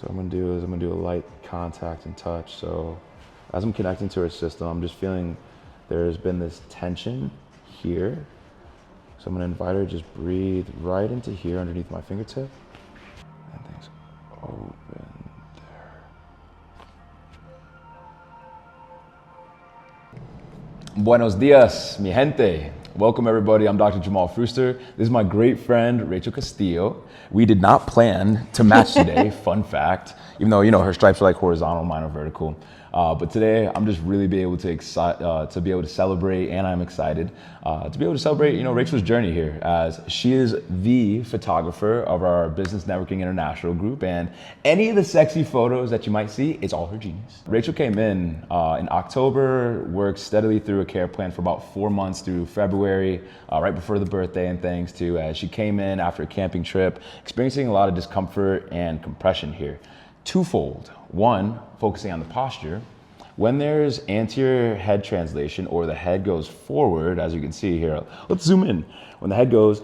So I'm gonna do a light contact and touch. So as I'm connecting to her system, I'm just feeling there's been this tension here. So I'm gonna invite her to just breathe right into here underneath my fingertip. And things open there. Buenos dias, mi gente. Welcome everybody, I'm Dr. Jamal Fruster. This is my great friend, Rachel Castillo. We did not plan to match today, fun fact, even though, her stripes are like horizontal, mine are vertical. But today, I'm just really be able to celebrate, and I'm excited to be able to celebrate, Rachel's journey here, as she is the photographer of our Business Networking International group, and any of the sexy photos that you might see, it's all her genius. Rachel came in October, worked steadily through a care plan for about 4 months through February, right before the birthday and things too, as she came in after a camping trip, experiencing a lot of discomfort and compression here. Twofold. One, focusing on the posture. When there's anterior head translation or the head goes forward, as you can see here, let's zoom in. When the head goes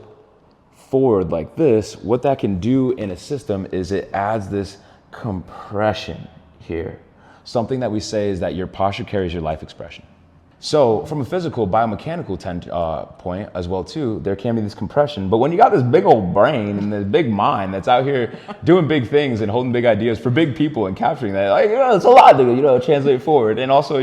forward like this, what that can do in a system is it adds this compression here. Something that we say is that your posture carries your life expression. So from a physical, biomechanical point as well too, there can be this compression. But when you got this big old brain and this big mind that's out here doing big things and holding big ideas for big people and capturing that, it's a lot to translate forward. And also,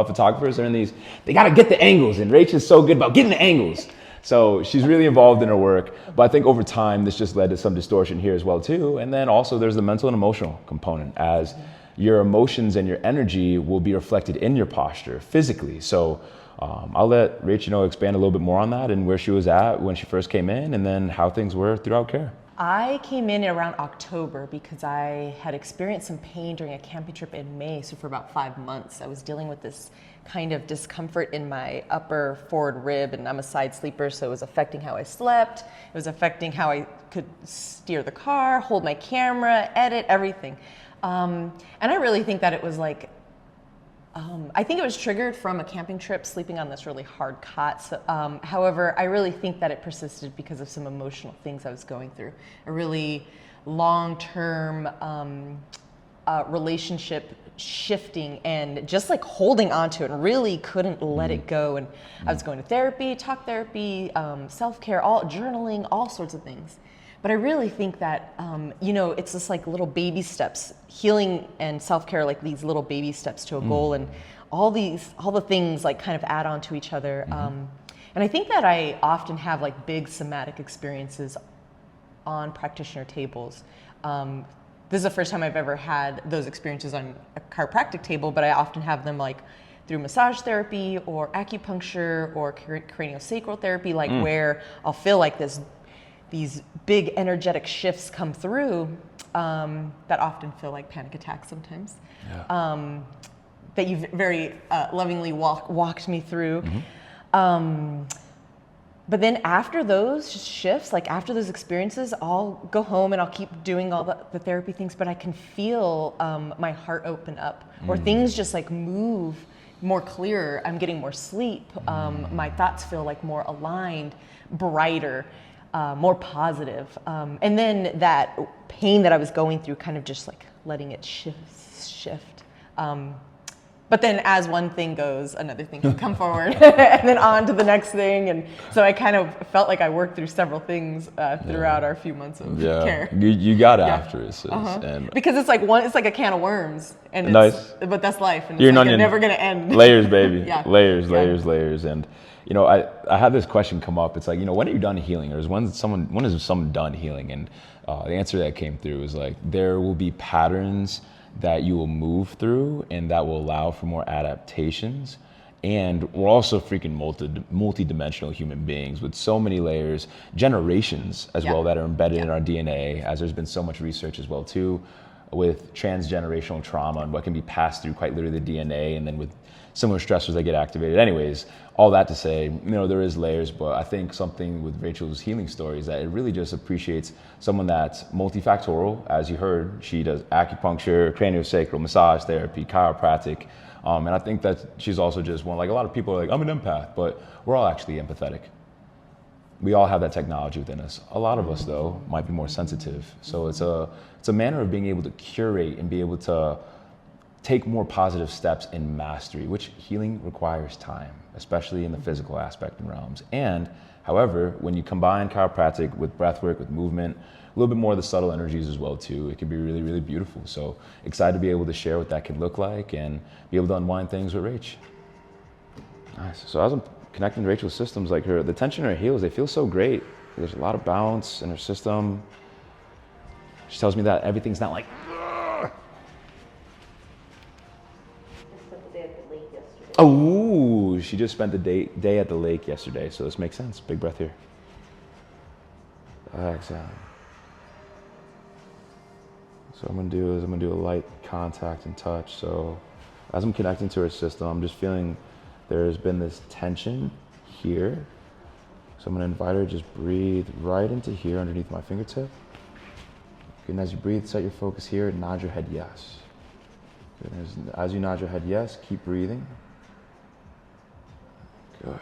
photographers are in these, they got to get the angles, and Rach is so good about getting the angles. So she's really involved in her work. But I think over time, this just led to some distortion here as well too. And then also there's the mental and emotional component, as your emotions and your energy will be reflected in your posture physically. So I'll let Rach, expand a little bit more on that and where she was at when she first came in, and then how things were throughout care. I came in around October because I had experienced some pain during a camping trip in May. So for about 5 months, I was dealing with this kind of discomfort in my upper forward rib, and I'm a side sleeper, so it was affecting how I slept. It was affecting how I could steer the car, hold my camera, edit, everything. And I really think that it was like, I think it was triggered from a camping trip, sleeping on this really hard cot. So, however, I really think that it persisted because of some emotional things I was going through. A really long-term relationship shifting and just like holding on to it and really couldn't let it go. And I was going to therapy, talk therapy, self-care, all journaling, all sorts of things. But I really think that, it's just like little baby steps, healing and self-care, like these little baby steps to a goal, and all the things like kind of add on to each other. And I think that I often have like big somatic experiences on practitioner tables. This is the first time I've ever had those experiences on a chiropractic table, but I often have them like through massage therapy or acupuncture or craniosacral therapy, like where I'll feel like these big energetic shifts come through that often feel like panic attacks sometimes, that you've very lovingly walked me through. But then after those shifts, like after those experiences, I'll go home and I'll keep doing all the therapy things, but I can feel my heart open up, or things just like move more clearer. I'm getting more sleep. My thoughts feel like more aligned, brighter. More positive. And then that pain that I was going through, kind of just like letting it shift. But then as one thing goes, another thing can come forward and then on to the next thing. And so I kind of felt like I worked through several things throughout our few months of care. You got after it, sis. And because it's like a can of worms. And but that's life. And you're it's like never gonna end. Layers, bababy. Layers. And I had this question come up. It's like, when are you done healing? Or when is someone done healing? And the answer that came through is like, there will be patterns that you will move through and that will allow for more adaptations. And we're also freaking multi-dimensional human beings with so many layers, generations as well, that are embedded in our DNA, as there's been so much research as well too, with transgenerational trauma and what can be passed through quite literally the DNA, and then with similar stressors that get activated. Anyways, all that to say, there is layers, but I think something with Rachel's healing story is that it really just appreciates someone that's multifactorial. As you heard, she does acupuncture, craniosacral, massage therapy, chiropractic. And I think that she's also just one, like a lot of people are like, I'm an empath, but we're all actually empathetic. We all have that technology within us. A lot of us, though, might be more sensitive. So it's a manner of being able to curate and be able to take more positive steps in mastery, which healing requires time, especially in the physical aspect and realms. And however, when you combine chiropractic with breathwork, with movement, a little bit more of the subtle energies as well too, it can be really, really beautiful. So excited to be able to share what that can look like and be able to unwind things with Rach. Nice. So as I'm connecting to Rachel's systems, like the tension in her heels, they feel so great. There's a lot of balance in her system. She tells me that everything's not like, ugh. I spent the day at the lake yesterday. Oh, she just spent the day at the lake yesterday, so this makes sense. Big breath here. Exhale. So I'm gonna do a light contact and touch. So as I'm connecting to her system, I'm just feeling there's been this tension here. So I'm gonna invite her to just breathe right into here underneath my fingertip. Good, and as you breathe, set your focus here, nod your head yes. Good, as you nod your head yes, keep breathing. Good.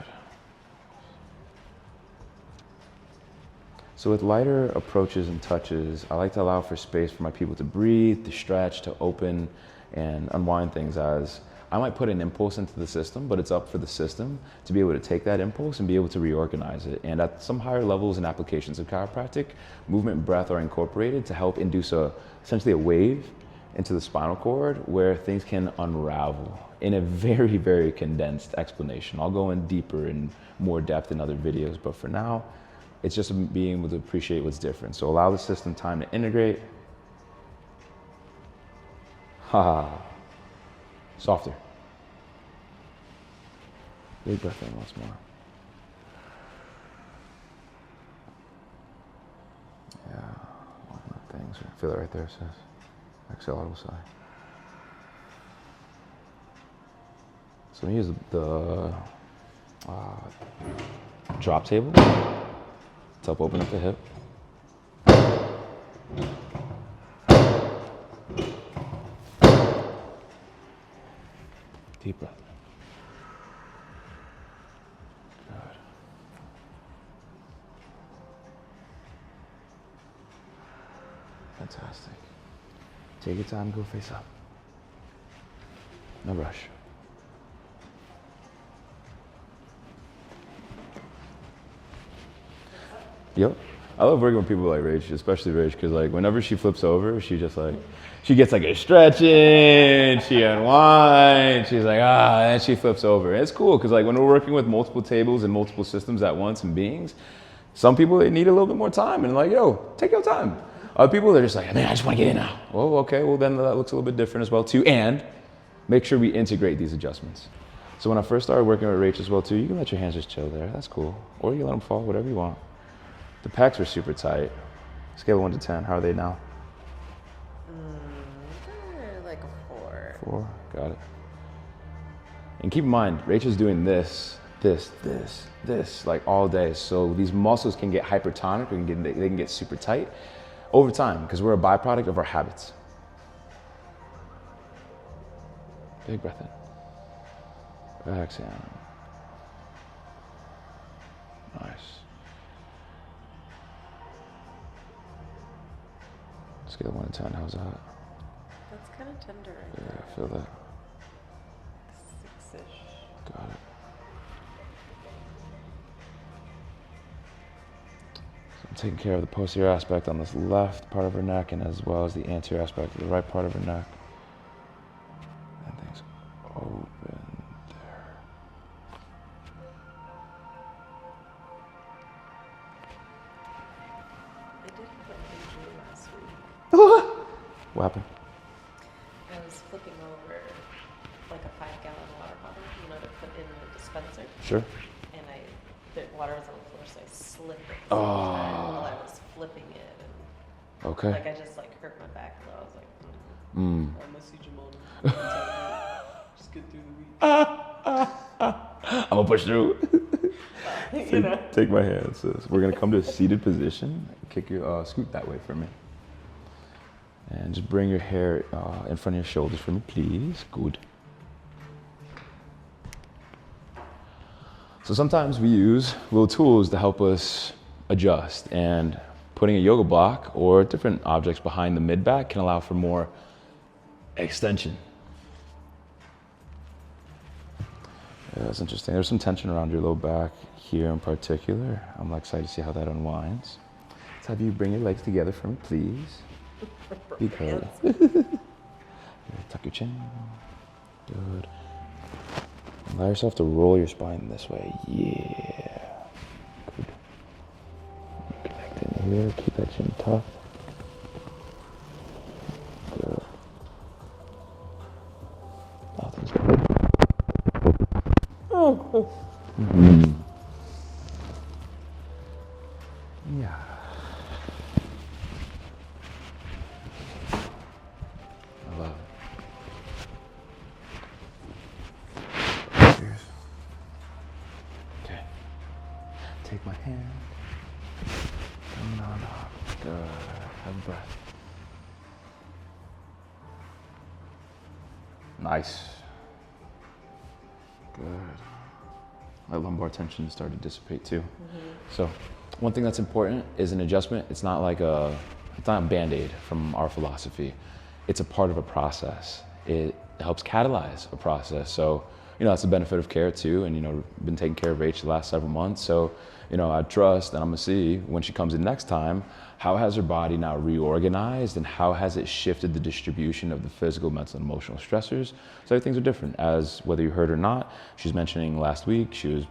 So with lighter approaches and touches, I like to allow for space for my people to breathe, to stretch, to open, and unwind things, as I might put an impulse into the system, but it's up for the system to be able to take that impulse and be able to reorganize it. And at some higher levels and applications of chiropractic, movement and breath are incorporated to help induce essentially a wave into the spinal cord where things can unravel in a very, very condensed explanation. I'll go in deeper and more depth in other videos, but for now, it's just being able to appreciate what's different. So allow the system time to integrate. Softer. Big breath in once more. Yeah, open up things. Feel it right there, sis. Exhale, audible sigh. So I'm gonna use the drop table to help open up the hip. Deep breath. Good. Fantastic. Take your time, go face up. No rush. Yep. I love working with people like Rach, especially Rach, because like whenever she flips over, she just like, she gets like a stretching, she unwinds, she's like, and she flips over. And it's cool, because like when we're working with multiple tables and multiple systems at once and beings, some people, they need a little bit more time and like, yo, take your time. Other people, they're just like, man, I just want to get in now. Oh, okay, well then that looks a little bit different as well too. And make sure we integrate these adjustments. So when I first started working with Rach as well too, you can let your hands just chill there, that's cool. Or you can let them fall, whatever you want. The pecs are super tight. Scale of 1 to 10, how are they now? They're like a 4. 4, got it. And keep in mind, Rachel's doing this, like all day. So these muscles can get hypertonic, or they can get super tight over time, because we're a byproduct of our habits. Big breath in. Exhale. Nice. Scale of 1 to 10, how's that? That's kind of tender. Yeah, I feel that. 6-ish. Got it. So I'm taking care of the posterior aspect on this left part of her neck, and as well as the anterior aspect of the right part of her neck. And things open there. I did put injury last week. What happened? I was flipping over like a 5-gallon water bottle, to put in the dispenser. Sure. And the water was on the floor, so I slipped it Oh. while I was flipping it. And Okay. like I just like hurt my back, though. I was like, I miss you, Jamon. Just get through the week. I'm gonna push through. Take my hand, sis. We're gonna come to a seated position. Kick your scoot that way for me. And just bring your hair in front of your shoulders for me, please. Good. So sometimes we use little tools to help us adjust, and putting a yoga block or different objects behind the mid back can allow for more extension. Yeah, that's interesting. There's some tension around your low back here in particular. I'm excited to see how that unwinds. Let's have you bring your legs together for me, please. Because tuck your chin. Good. Allow yourself to roll your spine this way. Yeah. Good. Connect in here. Keep that chin tucked. Good. Nothing's good. Mm-hmm. Yeah. I love it. Cheers. Okay. Take my hand. Come on up. Good. Have a breath. Nice. Good. That lumbar tension started to dissipate too. So one thing that's important is an adjustment. It's not a Band-Aid from our philosophy. It's a part of a process. It helps catalyze a process. So, that's the benefit of care too. And, been taking care of Rach the last several months. So, I trust, and I'm gonna see when she comes in next time, how has her body now reorganized and how has it shifted the distribution of the physical, mental, and emotional stressors. So things are different, as whether you heard or not. She's mentioning last week, she was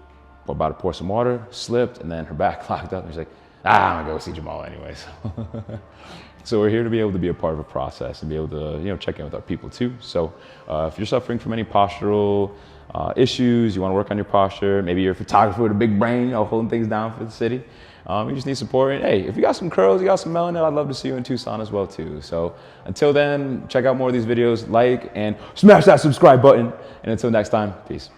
about to pour some water, slipped, and then her back locked up. And she's like, I'm gonna go see Jamal anyways. So we're here to be able to be a part of a process and be able to, check in with our people too. So if you're suffering from any postural issues, you want to work on your posture, maybe you're a photographer with a big brain, holding things down for the city, you just need support. And hey, if you got some curls, you got some melanin, I'd love to see you in Tucson as well too. So until then, check out more of these videos, like and smash that subscribe button. And until next time, peace.